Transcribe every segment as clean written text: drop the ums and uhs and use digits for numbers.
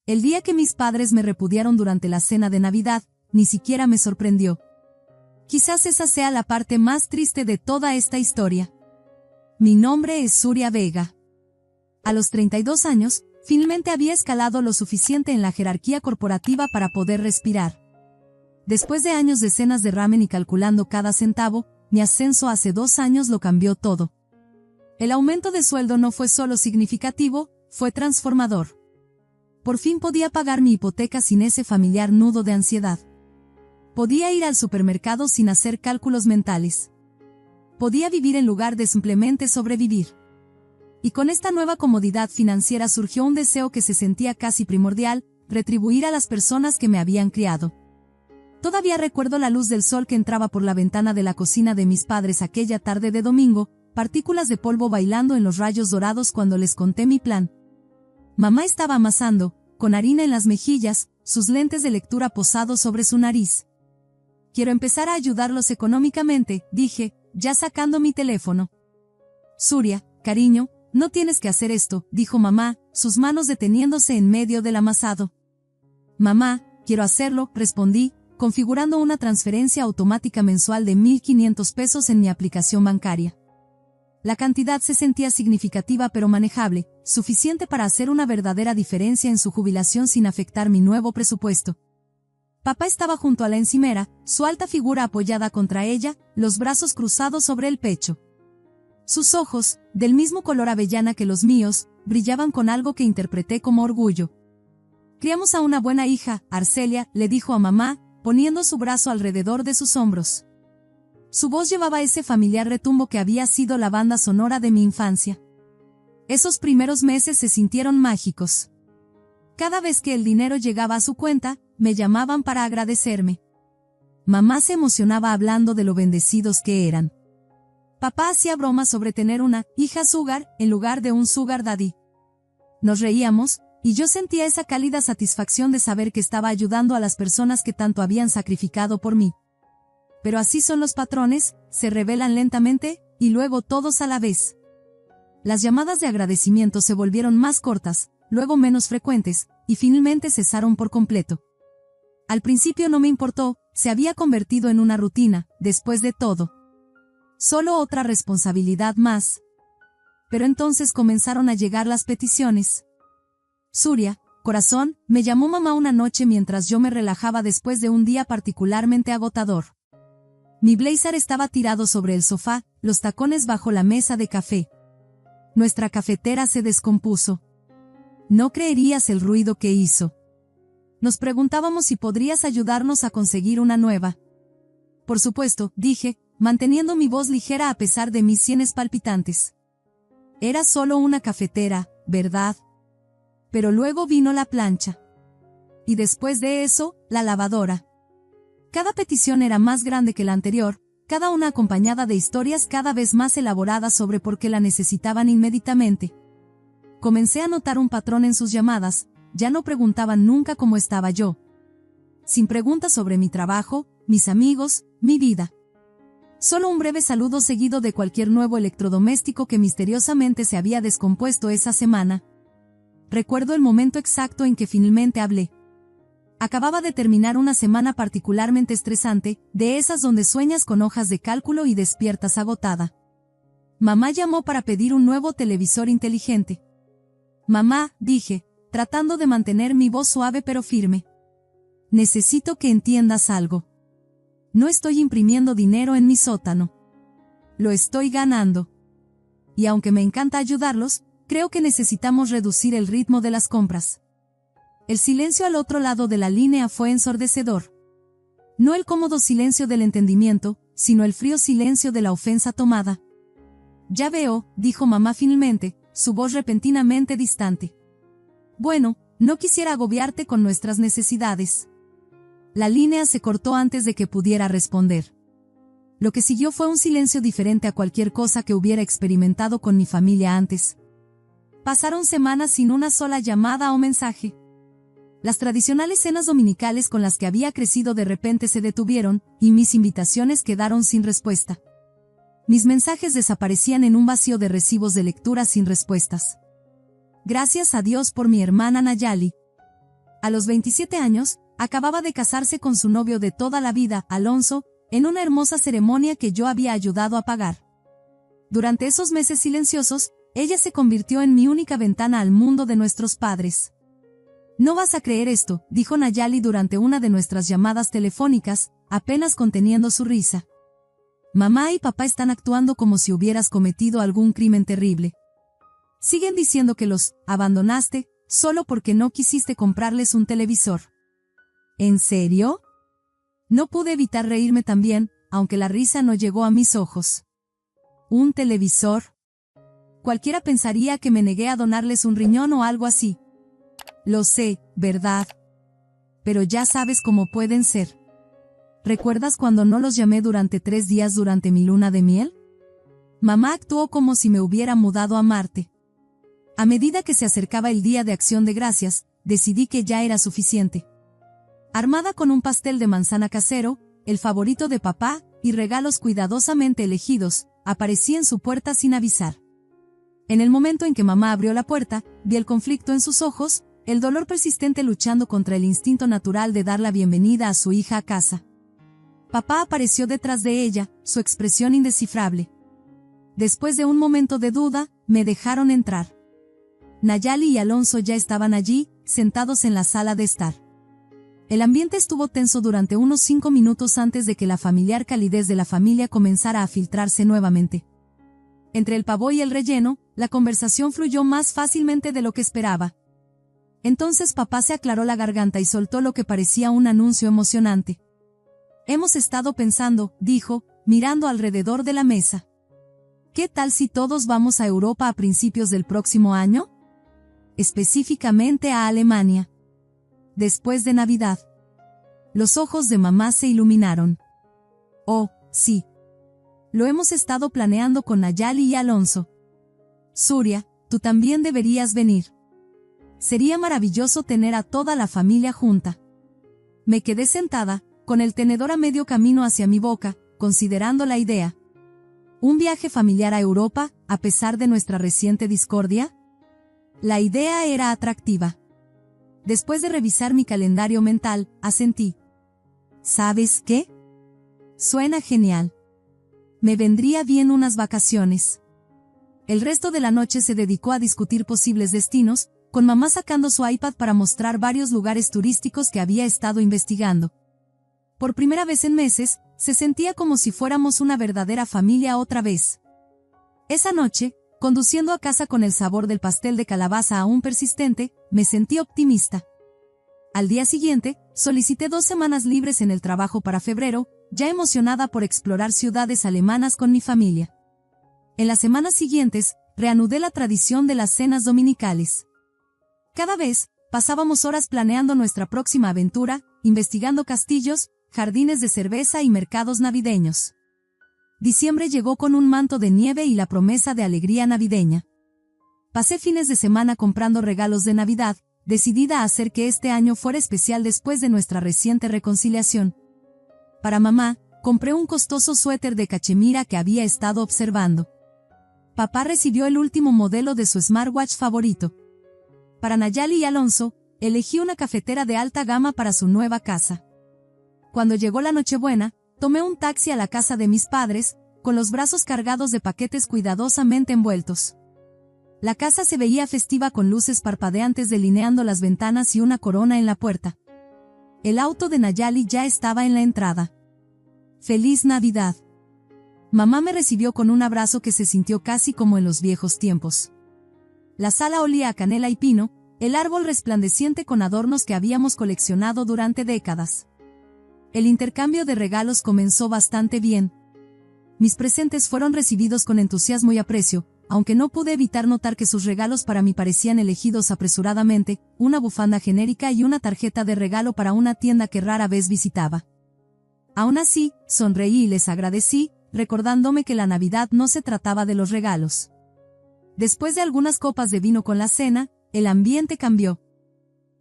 El día que mis padres me repudiaron durante la cena de Navidad, ni siquiera me sorprendió. Quizás esa sea la parte más triste de toda esta historia. Mi nombre es Surya Vega. A los 32 años, finalmente había escalado lo suficiente en la jerarquía corporativa para poder respirar. Después de años de cenas de ramen y calculando cada centavo, mi ascenso hace 2 años lo cambió todo. El aumento de sueldo no fue solo significativo, fue transformador. Por fin podía pagar mi hipoteca sin ese familiar nudo de ansiedad. Podía ir al supermercado sin hacer cálculos mentales. Podía vivir en lugar de simplemente sobrevivir. Y con esta nueva comodidad financiera surgió un deseo que se sentía casi primordial, retribuir a las personas que me habían criado. Todavía recuerdo la luz del sol que entraba por la ventana de la cocina de mis padres aquella tarde de domingo, partículas de polvo bailando en los rayos dorados cuando les conté mi plan. Mamá estaba amasando, con harina en las mejillas, sus lentes de lectura posados sobre su nariz. Quiero empezar a ayudarlos económicamente, dije, ya sacando mi teléfono. Surya, cariño, no tienes que hacer esto, dijo mamá, sus manos deteniéndose en medio del amasado. Mamá, quiero hacerlo, respondí, configurando una transferencia automática mensual de 1,500 pesos en mi aplicación bancaria. La cantidad se sentía significativa pero manejable, suficiente para hacer una verdadera diferencia en su jubilación sin afectar mi nuevo presupuesto. Papá estaba junto a la encimera, su alta figura apoyada contra ella, los brazos cruzados sobre el pecho. Sus ojos, del mismo color avellana que los míos, brillaban con algo que interpreté como orgullo. Criamos a una buena hija, Arcelia, le dijo a mamá, poniendo su brazo alrededor de sus hombros. Su voz llevaba ese familiar retumbo que había sido la banda sonora de mi infancia. Esos primeros meses se sintieron mágicos. Cada vez que el dinero llegaba a su cuenta, me llamaban para agradecerme. Mamá se emocionaba hablando de lo bendecidos que eran. Papá hacía bromas sobre tener una hija sugar en lugar de un sugar daddy. Nos reíamos, y yo sentía esa cálida satisfacción de saber que estaba ayudando a las personas que tanto habían sacrificado por mí. Pero así son los patrones, se revelan lentamente, y luego todos a la vez. Las llamadas de agradecimiento se volvieron más cortas, luego menos frecuentes, y finalmente cesaron por completo. Al principio no me importó, se había convertido en una rutina, después de todo. Solo otra responsabilidad más. Pero entonces comenzaron a llegar las peticiones. Surya, corazón, me llamó mamá una noche mientras yo me relajaba después de un día particularmente agotador. Mi blazer estaba tirado sobre el sofá, los tacones bajo la mesa de café. Nuestra cafetera se descompuso. No creerías el ruido que hizo. Nos preguntábamos si podrías ayudarnos a conseguir una nueva. Por supuesto, dije, manteniendo mi voz ligera a pesar de mis sienes palpitantes. Era solo una cafetera, ¿verdad? Pero luego vino la plancha. Y después de eso, la lavadora. Cada petición era más grande que la anterior, cada una acompañada de historias cada vez más elaboradas sobre por qué la necesitaban inmediatamente. Comencé a notar un patrón en sus llamadas, ya no preguntaban nunca cómo estaba yo. Sin preguntas sobre mi trabajo, mis amigos, mi vida. Solo un breve saludo seguido de cualquier nuevo electrodoméstico que misteriosamente se había descompuesto esa semana. Recuerdo el momento exacto en que finalmente hablé. Acababa de terminar una semana particularmente estresante, de esas donde sueñas con hojas de cálculo y despiertas agotada. Mamá llamó para pedir un nuevo televisor inteligente. Mamá, dije, tratando de mantener mi voz suave pero firme. Necesito que entiendas algo. No estoy imprimiendo dinero en mi sótano. Lo estoy ganando. Y aunque me encanta ayudarlos, creo que necesitamos reducir el ritmo de las compras. El silencio al otro lado de la línea fue ensordecedor. No el cómodo silencio del entendimiento, sino el frío silencio de la ofensa tomada. Ya veo, dijo mamá finalmente, su voz repentinamente distante. Bueno, no quisiera agobiarte con nuestras necesidades. La línea se cortó antes de que pudiera responder. Lo que siguió fue un silencio diferente a cualquier cosa que hubiera experimentado con mi familia antes. Pasaron semanas sin una sola llamada o mensaje. Las tradicionales cenas dominicales con las que había crecido de repente se detuvieron, y mis invitaciones quedaron sin respuesta. Mis mensajes desaparecían en un vacío de recibos de lectura sin respuestas. Gracias a Dios por mi hermana Nayali. A los 27 años, acababa de casarse con su novio de toda la vida, Alonso, en una hermosa ceremonia que yo había ayudado a pagar. Durante esos meses silenciosos, ella se convirtió en mi única ventana al mundo de nuestros padres. No vas a creer esto, dijo Nayeli durante una de nuestras llamadas telefónicas, apenas conteniendo su risa. Mamá y papá están actuando como si hubieras cometido algún crimen terrible. Siguen diciendo que los abandonaste, solo porque no quisiste comprarles un televisor. ¿En serio? No pude evitar reírme también, aunque la risa no llegó a mis ojos. ¿Un televisor? Cualquiera pensaría que me negué a donarles un riñón o algo así. Lo sé, ¿verdad? Pero ya sabes cómo pueden ser. ¿Recuerdas cuando no los llamé durante 3 días durante mi luna de miel? Mamá actuó como si me hubiera mudado a Marte. A medida que se acercaba el Día de Acción de Gracias, decidí que ya era suficiente. Armada con un pastel de manzana casero, el favorito de papá, y regalos cuidadosamente elegidos, aparecí en su puerta sin avisar. En el momento en que mamá abrió la puerta, vi el conflicto en sus ojos, el dolor persistente luchando contra el instinto natural de dar la bienvenida a su hija a casa. Papá apareció detrás de ella, su expresión indescifrable. Después de un momento de duda, me dejaron entrar. Nayeli y Alonso ya estaban allí, sentados en la sala de estar. El ambiente estuvo tenso durante unos 5 minutos antes de que la familiar calidez de la familia comenzara a filtrarse nuevamente. Entre el pavo y el relleno, la conversación fluyó más fácilmente de lo que esperaba. Entonces papá se aclaró la garganta y soltó lo que parecía un anuncio emocionante. Hemos estado pensando, dijo, mirando alrededor de la mesa. ¿Qué tal si todos vamos a Europa a principios del próximo año? Específicamente a Alemania. Después de Navidad. Los ojos de mamá se iluminaron. Oh, sí. Lo hemos estado planeando con Nayeli y Alonso. Surya, tú también deberías venir. Sería maravilloso tener a toda la familia junta. Me quedé sentada, con el tenedor a medio camino hacia mi boca, considerando la idea. ¿Un viaje familiar a Europa, a pesar de nuestra reciente discordia? La idea era atractiva. Después de revisar mi calendario mental, asentí. ¿Sabes qué? Suena genial. Me vendría bien unas vacaciones. El resto de la noche se dedicó a discutir posibles destinos, con mamá sacando su iPad para mostrar varios lugares turísticos que había estado investigando. Por primera vez en meses, se sentía como si fuéramos una verdadera familia otra vez. Esa noche, conduciendo a casa con el sabor del pastel de calabaza aún persistente, me sentí optimista. Al día siguiente, solicité 2 semanas libres en el trabajo para febrero, ya emocionada por explorar ciudades alemanas con mi familia. En las semanas siguientes, reanudé la tradición de las cenas dominicales. Cada vez, pasábamos horas planeando nuestra próxima aventura, investigando castillos, jardines de cerveza y mercados navideños. Diciembre llegó con un manto de nieve y la promesa de alegría navideña. Pasé fines de semana comprando regalos de Navidad, decidida a hacer que este año fuera especial después de nuestra reciente reconciliación. Para mamá, compré un costoso suéter de cachemira que había estado observando. Papá recibió el último modelo de su smartwatch favorito. Para Nayeli y Alonso, elegí una cafetera de alta gama para su nueva casa. Cuando llegó la Nochebuena, tomé un taxi a la casa de mis padres, con los brazos cargados de paquetes cuidadosamente envueltos. La casa se veía festiva con luces parpadeantes delineando las ventanas y una corona en la puerta. El auto de Nayeli ya estaba en la entrada. ¡Feliz Navidad! Mamá me recibió con un abrazo que se sintió casi como en los viejos tiempos. La sala olía a canela y pino, el árbol resplandeciente con adornos que habíamos coleccionado durante décadas. El intercambio de regalos comenzó bastante bien. Mis presentes fueron recibidos con entusiasmo y aprecio, aunque no pude evitar notar que sus regalos para mí parecían elegidos apresuradamente, una bufanda genérica y una tarjeta de regalo para una tienda que rara vez visitaba. Aún así, sonreí y les agradecí, recordándome que la Navidad no se trataba de los regalos. Después de algunas copas de vino con la cena, el ambiente cambió.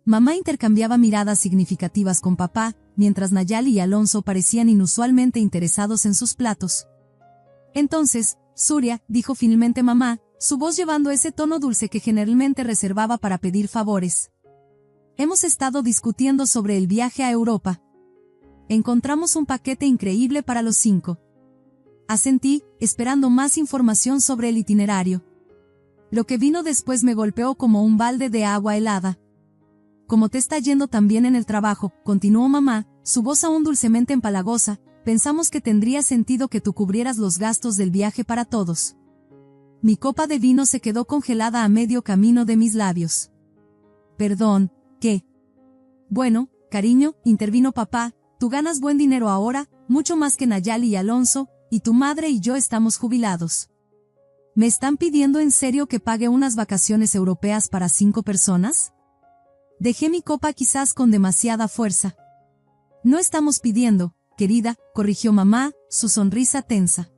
Mamá intercambiaba miradas significativas con papá, mientras Nayeli y Alonso parecían inusualmente interesados en sus platos. Entonces, Surya, dijo finalmente mamá, su voz llevando ese tono dulce que generalmente reservaba para pedir favores. Hemos estado discutiendo sobre el viaje a Europa. Encontramos un paquete increíble para los 5. Asentí, esperando más información sobre el itinerario. Lo que vino después me golpeó como un balde de agua helada. Como te está yendo tan bien en el trabajo, continuó mamá, su voz aún dulcemente empalagosa, pensamos que tendría sentido que tú cubrieras los gastos del viaje para todos. Mi copa de vino se quedó congelada a medio camino de mis labios. Perdón, ¿qué? Bueno, cariño, intervino papá, tú ganas buen dinero ahora, mucho más que Nayali y Alonso, y tu madre y yo estamos jubilados. ¿Me están pidiendo en serio que pague unas vacaciones europeas para 5 personas? Dejé mi copa quizás con demasiada fuerza. No estamos pidiendo, querida, corrigió mamá, su sonrisa tensa.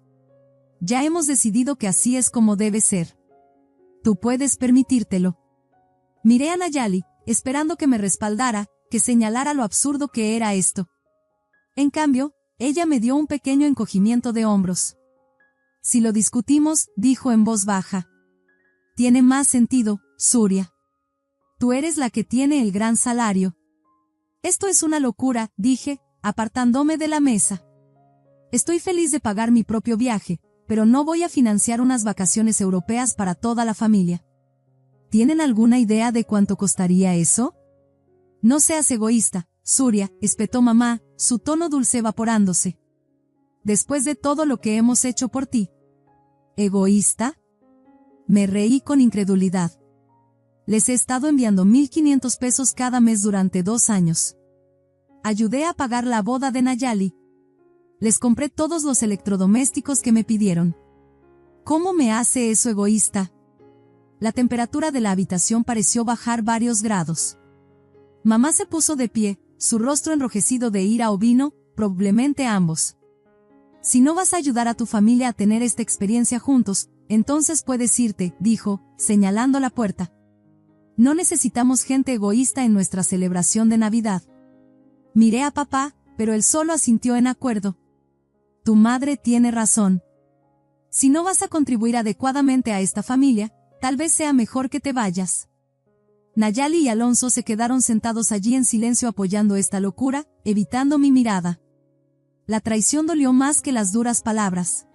Ya hemos decidido que así es como debe ser. Tú puedes permitírtelo. Miré a Nayali, esperando que me respaldara, que señalara lo absurdo que era esto. En cambio, ella me dio un pequeño encogimiento de hombros. Si lo discutimos, dijo en voz baja. Tiene más sentido, Surya. Tú eres la que tiene el gran salario. Esto es una locura, dije, apartándome de la mesa. Estoy feliz de pagar mi propio viaje, pero no voy a financiar unas vacaciones europeas para toda la familia. ¿Tienen alguna idea de cuánto costaría eso? No seas egoísta, Surya, espetó mamá, su tono dulce evaporándose. Después de todo lo que hemos hecho por ti. ¿Egoísta? Me reí con incredulidad. Les he estado enviando 1,500 pesos cada mes durante 2 años. Ayudé a pagar la boda de Nayali. Les compré todos los electrodomésticos que me pidieron. ¿Cómo me hace eso egoísta? La temperatura de la habitación pareció bajar varios grados. Mamá se puso de pie, su rostro enrojecido de ira o vino, probablemente ambos. Si no vas a ayudar a tu familia a tener esta experiencia juntos, entonces puedes irte, dijo, señalando la puerta. No necesitamos gente egoísta en nuestra celebración de Navidad. Miré a papá, pero él solo asintió en acuerdo. Tu madre tiene razón. Si no vas a contribuir adecuadamente a esta familia, tal vez sea mejor que te vayas. Nayali y Alonso se quedaron sentados allí en silencio apoyando esta locura, evitando mi mirada. La traición dolió más que las duras palabras.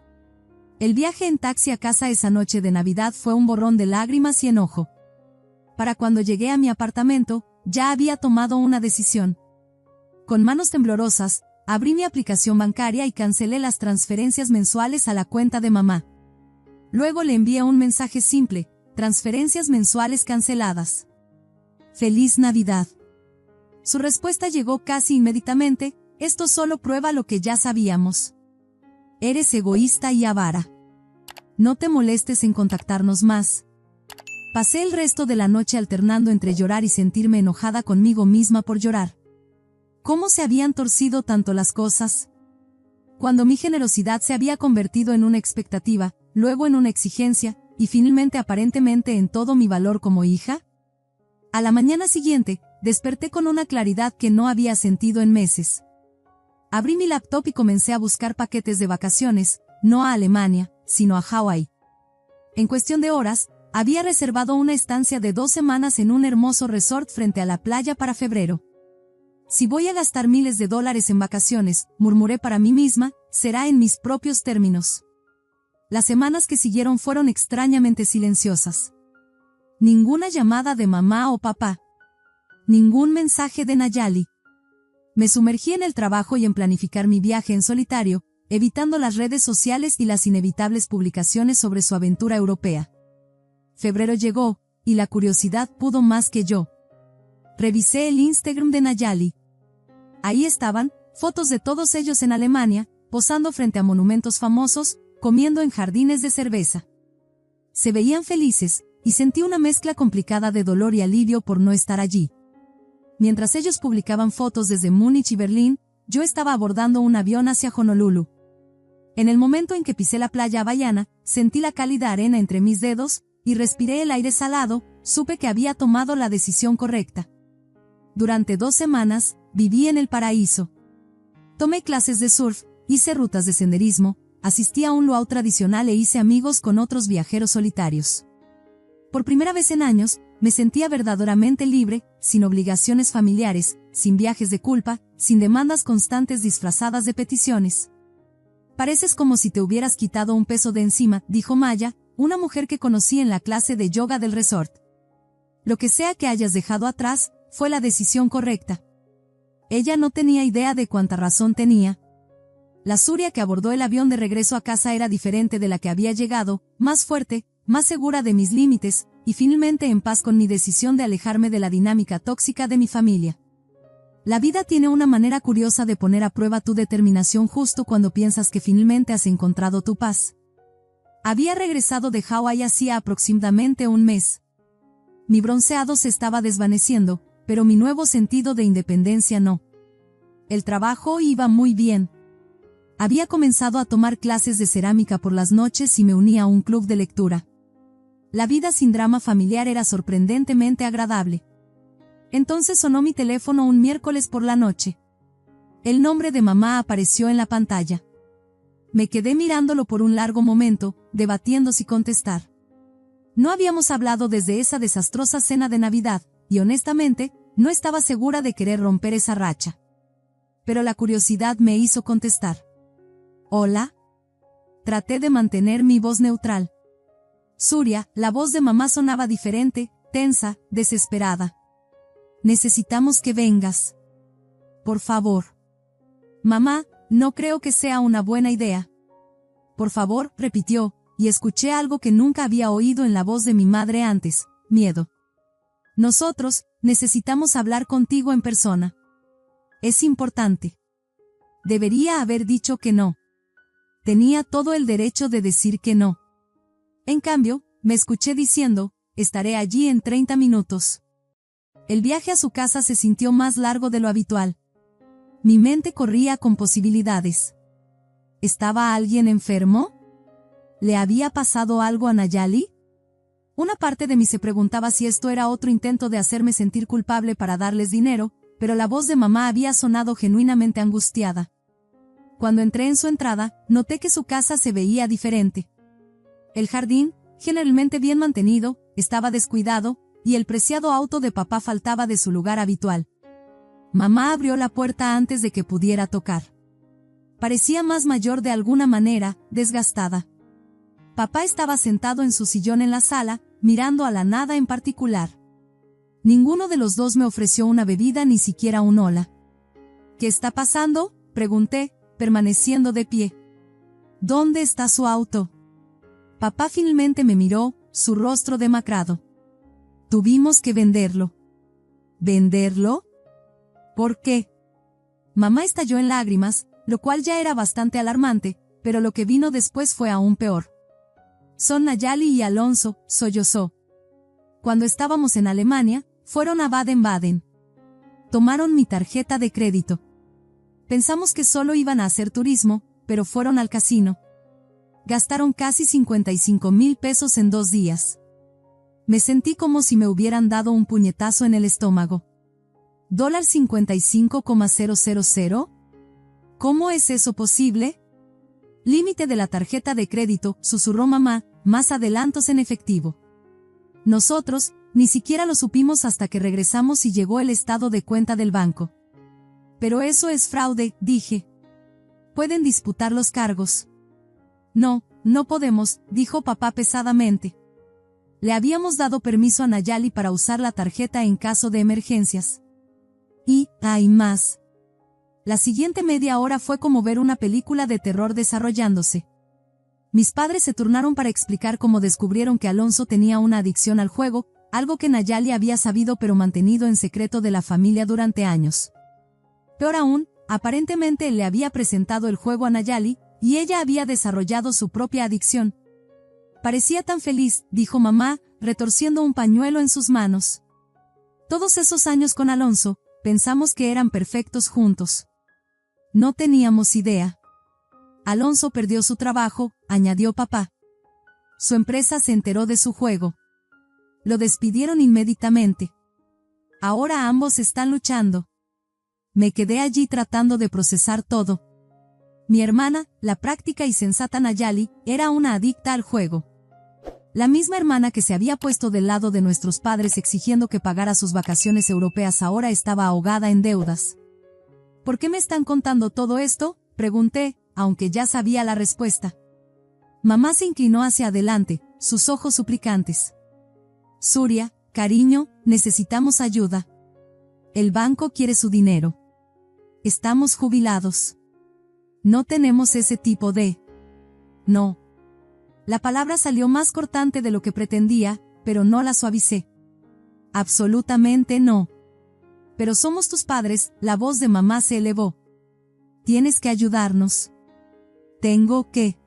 El viaje en taxi a casa esa noche de Navidad fue un borrón de lágrimas y enojo. Para cuando llegué a mi apartamento, ya había tomado una decisión. Con manos temblorosas, abrí mi aplicación bancaria y cancelé las transferencias mensuales a la cuenta de mamá. Luego le envié un mensaje simple: transferencias mensuales canceladas. ¡Feliz Navidad! Su respuesta llegó casi inmediatamente: esto solo prueba lo que ya sabíamos. Eres egoísta y avara. No te molestes en contactarnos más. Pasé el resto de la noche alternando entre llorar y sentirme enojada conmigo misma por llorar. ¿Cómo se habían torcido tanto las cosas? Cuando mi generosidad se había convertido en una expectativa, luego en una exigencia, y finalmente aparentemente en todo mi valor como hija. A la mañana siguiente, desperté con una claridad que no había sentido en meses. Abrí mi laptop y comencé a buscar paquetes de vacaciones, no a Alemania, sino a Hawái. En cuestión de horas, había reservado una estancia de 2 semanas en un hermoso resort frente a la playa para febrero. Si voy a gastar miles de dólares en vacaciones, murmuré para mí misma, será en mis propios términos. Las semanas que siguieron fueron extrañamente silenciosas. Ninguna llamada de mamá o papá. Ningún mensaje de Nayali. Me sumergí en el trabajo y en planificar mi viaje en solitario, evitando las redes sociales y las inevitables publicaciones sobre su aventura europea. Febrero llegó, y la curiosidad pudo más que yo. Revisé el Instagram de Nayali. Ahí estaban, fotos de todos ellos en Alemania, posando frente a monumentos famosos, comiendo en jardines de cerveza. Se veían felices, y sentí una mezcla complicada de dolor y alivio por no estar allí. Mientras ellos publicaban fotos desde Múnich y Berlín, yo estaba abordando un avión hacia Honolulu. En el momento en que pisé la playa hawaiana, sentí la cálida arena entre mis dedos, y respiré el aire salado, supe que había tomado la decisión correcta. Durante 2 semanas, viví en el paraíso. Tomé clases de surf, hice rutas de senderismo, asistí a un luau tradicional e hice amigos con otros viajeros solitarios. Por primera vez en años, Me sentía verdaderamente libre, sin obligaciones familiares, sin viajes de culpa, sin demandas constantes disfrazadas de peticiones. Pareces como si te hubieras quitado un peso de encima, dijo Maya, una mujer que conocí en la clase de yoga del resort. Lo que sea que hayas dejado atrás, fue la decisión correcta. Ella no tenía idea de cuánta razón tenía. La Surya que abordó el avión de regreso a casa era diferente de la que había llegado, más fuerte, más segura de mis límites, y finalmente en paz con mi decisión de alejarme de la dinámica tóxica de mi familia. La vida tiene una manera curiosa de poner a prueba tu determinación justo cuando piensas que finalmente has encontrado tu paz. Había regresado de Hawái hacía aproximadamente un mes. Mi bronceado se estaba desvaneciendo, pero mi nuevo sentido de independencia no. El trabajo iba muy bien. Había comenzado a tomar clases de cerámica por las noches y me unía a un club de lectura. La vida sin drama familiar era sorprendentemente agradable. Entonces sonó mi teléfono un miércoles por la noche. El nombre de mamá apareció en la pantalla. Me quedé mirándolo por un largo momento, debatiendo si contestar. No habíamos hablado desde esa desastrosa cena de Navidad, y honestamente, no estaba segura de querer romper esa racha. Pero la curiosidad me hizo contestar. ¿Hola? Traté de mantener mi voz neutral. Surya, la voz de mamá sonaba diferente, tensa, desesperada. Necesitamos que vengas. Por favor. Mamá, no creo que sea una buena idea. Por favor, repitió, y escuché algo que nunca había oído en la voz de mi madre antes, miedo. Nosotros, necesitamos hablar contigo en persona. Es importante. Debería haber dicho que no. Tenía todo el derecho de decir que no. En cambio, me escuché diciendo, estaré allí en 30 minutos. El viaje a su casa se sintió más largo de lo habitual. Mi mente corría con posibilidades. ¿Estaba alguien enfermo? ¿Le había pasado algo a Nayali? Una parte de mí se preguntaba si esto era otro intento de hacerme sentir culpable para darles dinero, pero la voz de mamá había sonado genuinamente angustiada. Cuando entré en su entrada, noté que su casa se veía diferente. El jardín, generalmente bien mantenido, estaba descuidado, y el preciado auto de papá faltaba de su lugar habitual. Mamá abrió la puerta antes de que pudiera tocar. Parecía más mayor de alguna manera, desgastada. Papá estaba sentado en su sillón en la sala, mirando a la nada en particular. Ninguno de los dos me ofreció una bebida ni siquiera un hola. ¿Qué está pasando?, pregunté, permaneciendo de pie. ¿Dónde está su auto? Papá finalmente me miró, su rostro demacrado. Tuvimos que venderlo. ¿Venderlo? ¿Por qué? Mamá estalló en lágrimas, lo cual ya era bastante alarmante, pero lo que vino después fue aún peor. Son Nayali y Alonso, sollozó. Cuando estábamos en Alemania, fueron a Baden-Baden. Tomaron mi tarjeta de crédito. Pensamos que solo iban a hacer turismo, pero fueron al casino. Gastaron casi 55,000 pesos en 2 días. Me sentí como si me hubieran dado un puñetazo en el estómago. $55,000? ¿Cómo es eso posible? Límite de la tarjeta de crédito, susurró mamá, más adelantos en efectivo. Nosotros, ni siquiera lo supimos hasta que regresamos y llegó el estado de cuenta del banco. Pero eso es fraude, dije. Pueden disputar los cargos. No, no podemos, dijo papá pesadamente. Le habíamos dado permiso a Nayali para usar la tarjeta en caso de emergencias. Y, hay más. La siguiente media hora fue como ver una película de terror desarrollándose. Mis padres se turnaron para explicar cómo descubrieron que Alonso tenía una adicción al juego, algo que Nayali había sabido pero mantenido en secreto de la familia durante años. Peor aún, aparentemente él le había presentado el juego a Nayali, y ella había desarrollado su propia adicción. Parecía tan feliz, dijo mamá, retorciendo un pañuelo en sus manos. Todos esos años con Alonso, pensamos que eran perfectos juntos. No teníamos idea. Alonso perdió su trabajo, añadió papá. Su empresa se enteró de su juego. Lo despidieron inmediatamente. Ahora ambos están luchando. Me quedé allí tratando de procesar todo. Mi hermana, la práctica y sensata Nayali, era una adicta al juego. La misma hermana que se había puesto del lado de nuestros padres exigiendo que pagara sus vacaciones europeas ahora estaba ahogada en deudas. ¿Por qué me están contando todo esto?, pregunté, aunque ya sabía la respuesta. Mamá se inclinó hacia adelante, sus ojos suplicantes. Surya, cariño, necesitamos ayuda. El banco quiere su dinero. Estamos jubilados. No tenemos ese tipo de... No. La palabra salió más cortante de lo que pretendía, pero no la suavicé. Absolutamente no. Pero somos tus padres, la voz de mamá se elevó. Tienes que ayudarnos. ¿Tengo que?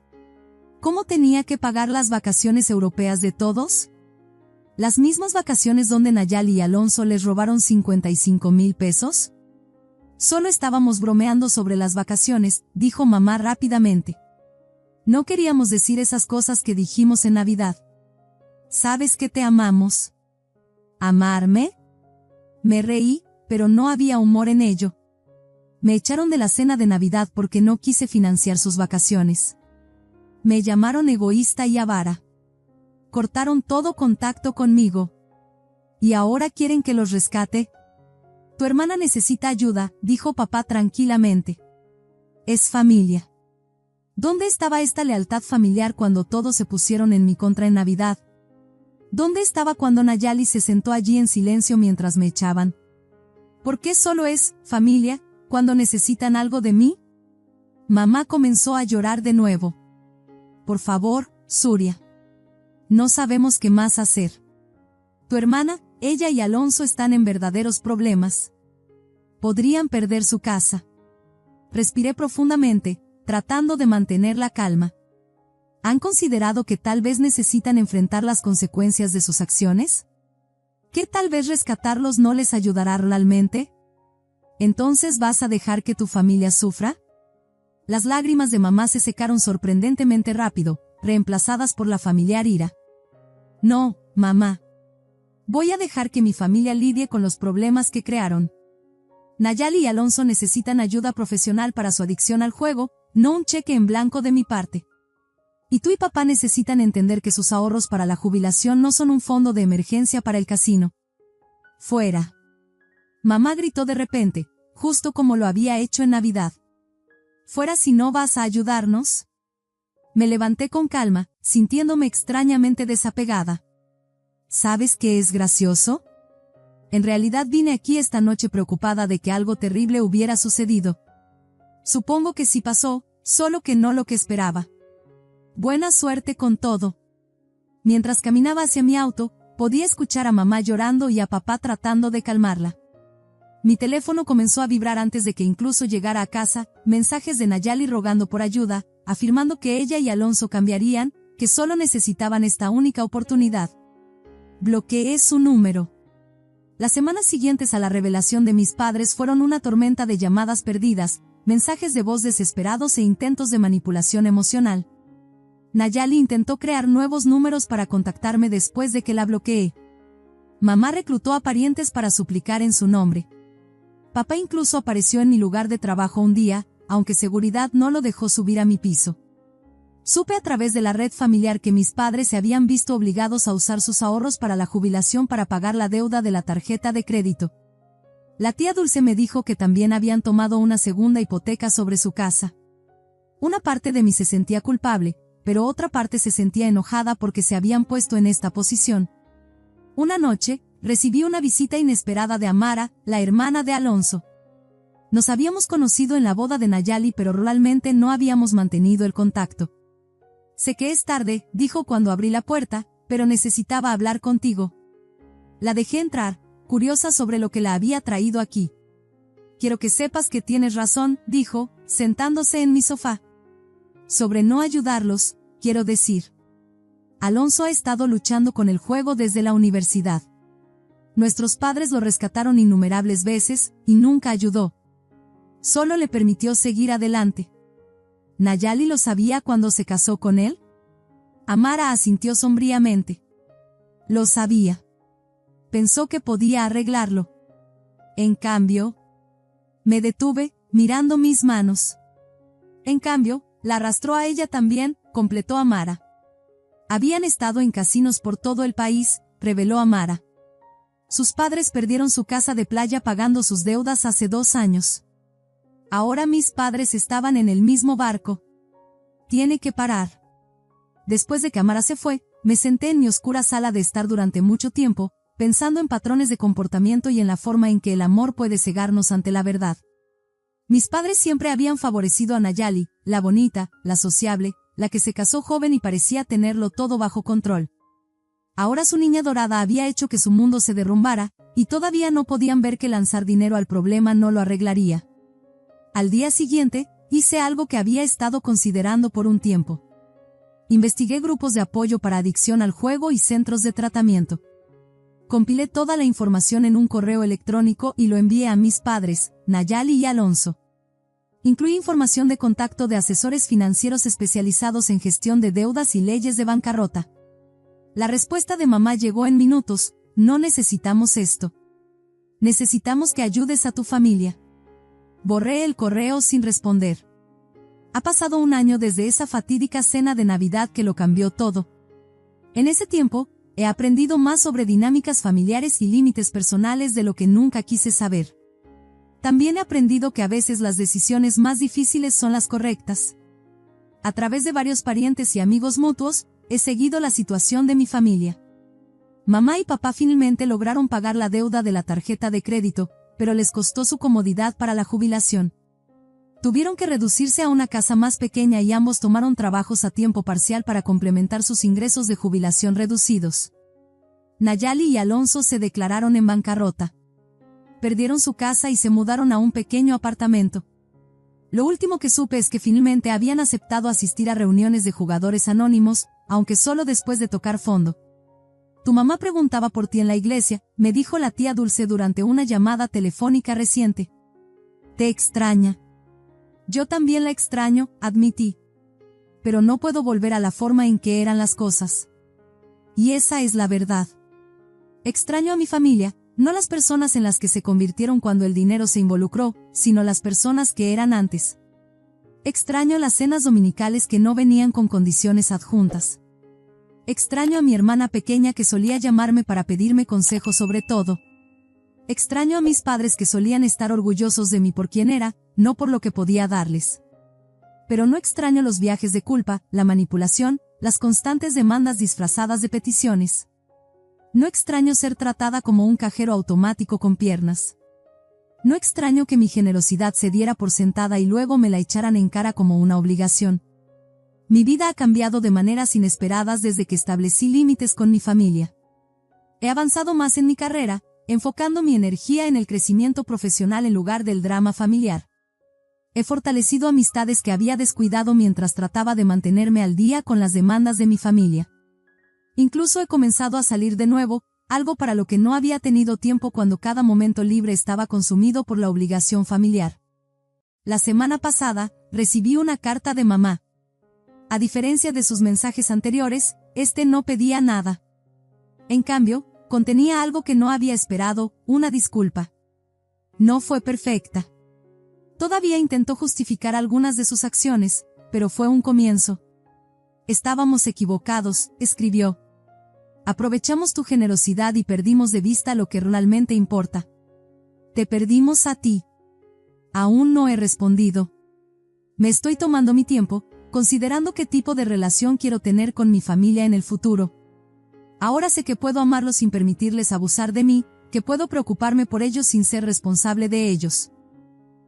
¿Cómo tenía que pagar las vacaciones europeas de todos? ¿Las mismas vacaciones donde Nayali y Alonso les robaron 55,000 pesos? Solo estábamos bromeando sobre las vacaciones, dijo mamá rápidamente. No queríamos decir esas cosas que dijimos en Navidad. ¿Sabes que te amamos? ¿Amarme? Me reí, pero no había humor en ello. Me echaron de la cena de Navidad porque no quise financiar sus vacaciones. Me llamaron egoísta y avara. Cortaron todo contacto conmigo. ¿Y ahora quieren que los rescate? Tu hermana necesita ayuda, dijo papá tranquilamente. Es familia. ¿Dónde estaba esta lealtad familiar cuando todos se pusieron en mi contra en Navidad? ¿Dónde estaba cuando Nayali se sentó allí en silencio mientras me echaban? ¿Por qué solo es familia cuando necesitan algo de mí? Mamá comenzó a llorar de nuevo. Por favor, Surya. No sabemos qué más hacer. Tu hermana, ella y Alonso están en verdaderos problemas. Podrían perder su casa. Respiré profundamente, tratando de mantener la calma. ¿Han considerado que tal vez necesitan enfrentar las consecuencias de sus acciones? ¿Que tal vez rescatarlos no les ayudará realmente? ¿Entonces vas a dejar que tu familia sufra? Las lágrimas de mamá se secaron sorprendentemente rápido, reemplazadas por la familiar ira. No, mamá. Voy a dejar que mi familia lidie con los problemas que crearon. Nayali y Alonso necesitan ayuda profesional para su adicción al juego, no un cheque en blanco de mi parte. Y tú y papá necesitan entender que sus ahorros para la jubilación no son un fondo de emergencia para el casino. Fuera. Mamá gritó de repente, justo como lo había hecho en Navidad. ¿Fuera si no vas a ayudarnos? Me levanté con calma, sintiéndome extrañamente desapegada. ¿Sabes qué es gracioso? En realidad vine aquí esta noche preocupada de que algo terrible hubiera sucedido. Supongo que sí pasó, solo que no lo que esperaba. Buena suerte con todo. Mientras caminaba hacia mi auto, podía escuchar a mamá llorando y a papá tratando de calmarla. Mi teléfono comenzó a vibrar antes de que incluso llegara a casa, mensajes de Nayali rogando por ayuda, afirmando que ella y Alonso cambiarían, que solo necesitaban esta única oportunidad. Bloqueé su número. Las semanas siguientes a la revelación de mis padres fueron una tormenta de llamadas perdidas, mensajes de voz desesperados e intentos de manipulación emocional. Nayali intentó crear nuevos números para contactarme después de que la bloqueé. Mamá reclutó a parientes para suplicar en su nombre. Papá incluso apareció en mi lugar de trabajo un día, aunque seguridad no lo dejó subir a mi piso. Supe a través de la red familiar que mis padres se habían visto obligados a usar sus ahorros para la jubilación para pagar la deuda de la tarjeta de crédito. La tía Dulce me dijo que también habían tomado una segunda hipoteca sobre su casa. Una parte de mí se sentía culpable, pero otra parte se sentía enojada porque se habían puesto en esta posición. Una noche, recibí una visita inesperada de Amara, la hermana de Alonso. Nos habíamos conocido en la boda de Nayali, pero realmente no habíamos mantenido el contacto. Sé que es tarde, dijo cuando abrí la puerta, pero necesitaba hablar contigo. La dejé entrar, curiosa sobre lo que la había traído aquí. Quiero que sepas que tienes razón, dijo, sentándose en mi sofá. Sobre no ayudarlos, quiero decir. Alonso ha estado luchando con el juego desde la universidad. Nuestros padres lo rescataron innumerables veces, y nunca ayudó. Solo le permitió seguir adelante. ¿Nayali lo sabía cuando se casó con él? Amara asintió sombríamente. Lo sabía. Pensó que podía arreglarlo. En cambio, me detuve, mirando mis manos. En cambio, la arrastró a ella también, completó Amara. Habían estado en casinos por todo el país, reveló Amara. Sus padres perdieron su casa de playa pagando sus deudas hace 2 años. Ahora mis padres estaban en el mismo barco. Tiene que parar. Después de que Amara se fue, me senté en mi oscura sala de estar durante mucho tiempo, pensando en patrones de comportamiento y en la forma en que el amor puede cegarnos ante la verdad. Mis padres siempre habían favorecido a Nayali, la bonita, la sociable, la que se casó joven y parecía tenerlo todo bajo control. Ahora su niña dorada había hecho que su mundo se derrumbara, y todavía no podían ver que lanzar dinero al problema no lo arreglaría. Al día siguiente, hice algo que había estado considerando por un tiempo. Investigué grupos de apoyo para adicción al juego y centros de tratamiento. Compilé toda la información en un correo electrónico y lo envié a mis padres, Nayali y Alonso. Incluí información de contacto de asesores financieros especializados en gestión de deudas y leyes de bancarrota. La respuesta de mamá llegó en minutos: no necesitamos esto. Necesitamos que ayudes a tu familia. Borré el correo sin responder. Ha pasado 1 año desde esa fatídica cena de Navidad que lo cambió todo. En ese tiempo, he aprendido más sobre dinámicas familiares y límites personales de lo que nunca quise saber. También he aprendido que a veces las decisiones más difíciles son las correctas. A través de varios parientes y amigos mutuos, he seguido la situación de mi familia. Mamá y papá finalmente lograron pagar la deuda de la tarjeta de crédito, pero les costó su comodidad para la jubilación. Tuvieron que reducirse a una casa más pequeña y ambos tomaron trabajos a tiempo parcial para complementar sus ingresos de jubilación reducidos. Nayali y Alonso se declararon en bancarrota. Perdieron su casa y se mudaron a un pequeño apartamento. Lo último que supe es que finalmente habían aceptado asistir a reuniones de jugadores anónimos, aunque solo después de tocar fondo. Tu mamá preguntaba por ti en la iglesia, me dijo la tía Dulce durante una llamada telefónica reciente. Te extraña. Yo también la extraño, admití. Pero no puedo volver a la forma en que eran las cosas. Y esa es la verdad. Extraño a mi familia, no las personas en las que se convirtieron cuando el dinero se involucró, sino las personas que eran antes. Extraño las cenas dominicales que no venían con condiciones adjuntas. Extraño a mi hermana pequeña que solía llamarme para pedirme consejos sobre todo. Extraño a mis padres que solían estar orgullosos de mí por quien era, no por lo que podía darles. Pero no extraño los viajes de culpa, la manipulación, las constantes demandas disfrazadas de peticiones. No extraño ser tratada como un cajero automático con piernas. No extraño que mi generosidad se diera por sentada y luego me la echaran en cara como una obligación. Mi vida ha cambiado de maneras inesperadas desde que establecí límites con mi familia. He avanzado más en mi carrera, enfocando mi energía en el crecimiento profesional en lugar del drama familiar. He fortalecido amistades que había descuidado mientras trataba de mantenerme al día con las demandas de mi familia. Incluso he comenzado a salir de nuevo, algo para lo que no había tenido tiempo cuando cada momento libre estaba consumido por la obligación familiar. La semana pasada, recibí una carta de mamá. A diferencia de sus mensajes anteriores, este no pedía nada. En cambio, contenía algo que no había esperado, una disculpa. No fue perfecta. Todavía intentó justificar algunas de sus acciones, pero fue un comienzo. Estábamos equivocados, escribió. Aprovechamos tu generosidad y perdimos de vista lo que realmente importa. Te perdimos a ti. Aún no he respondido. Me estoy tomando mi tiempo, considerando qué tipo de relación quiero tener con mi familia en el futuro. Ahora sé que puedo amarlos sin permitirles abusar de mí, que puedo preocuparme por ellos sin ser responsable de ellos.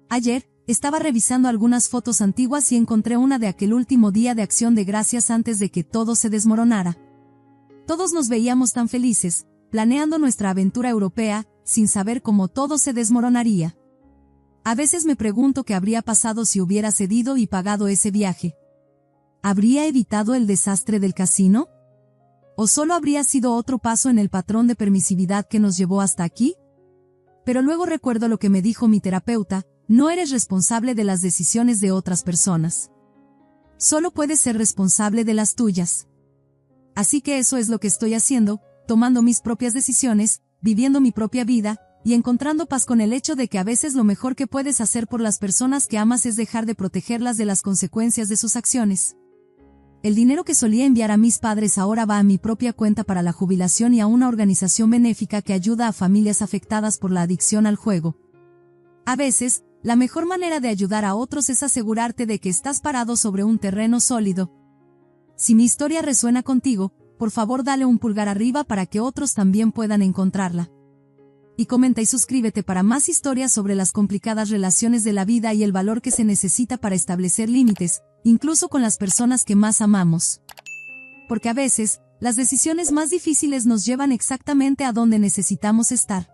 Ayer, estaba revisando algunas fotos antiguas y encontré una de aquel último día de Acción de Gracias antes de que todo se desmoronara. Todos nos veíamos tan felices, planeando nuestra aventura europea, sin saber cómo todo se desmoronaría. A veces me pregunto qué habría pasado si hubiera cedido y pagado ese viaje. ¿Habría evitado el desastre del casino? ¿O solo habría sido otro paso en el patrón de permisividad que nos llevó hasta aquí? Pero luego recuerdo lo que me dijo mi terapeuta: no eres responsable de las decisiones de otras personas. Solo puedes ser responsable de las tuyas. Así que eso es lo que estoy haciendo, tomando mis propias decisiones, viviendo mi propia vida, y encontrando paz con el hecho de que a veces lo mejor que puedes hacer por las personas que amas es dejar de protegerlas de las consecuencias de sus acciones. El dinero que solía enviar a mis padres ahora va a mi propia cuenta para la jubilación y a una organización benéfica que ayuda a familias afectadas por la adicción al juego. A veces, la mejor manera de ayudar a otros es asegurarte de que estás parado sobre un terreno sólido. Si mi historia resuena contigo, por favor dale un pulgar arriba para que otros también puedan encontrarla. Y comenta y suscríbete para más historias sobre las complicadas relaciones de la vida y el valor que se necesita para establecer límites, incluso con las personas que más amamos. Porque a veces, las decisiones más difíciles nos llevan exactamente a donde necesitamos estar.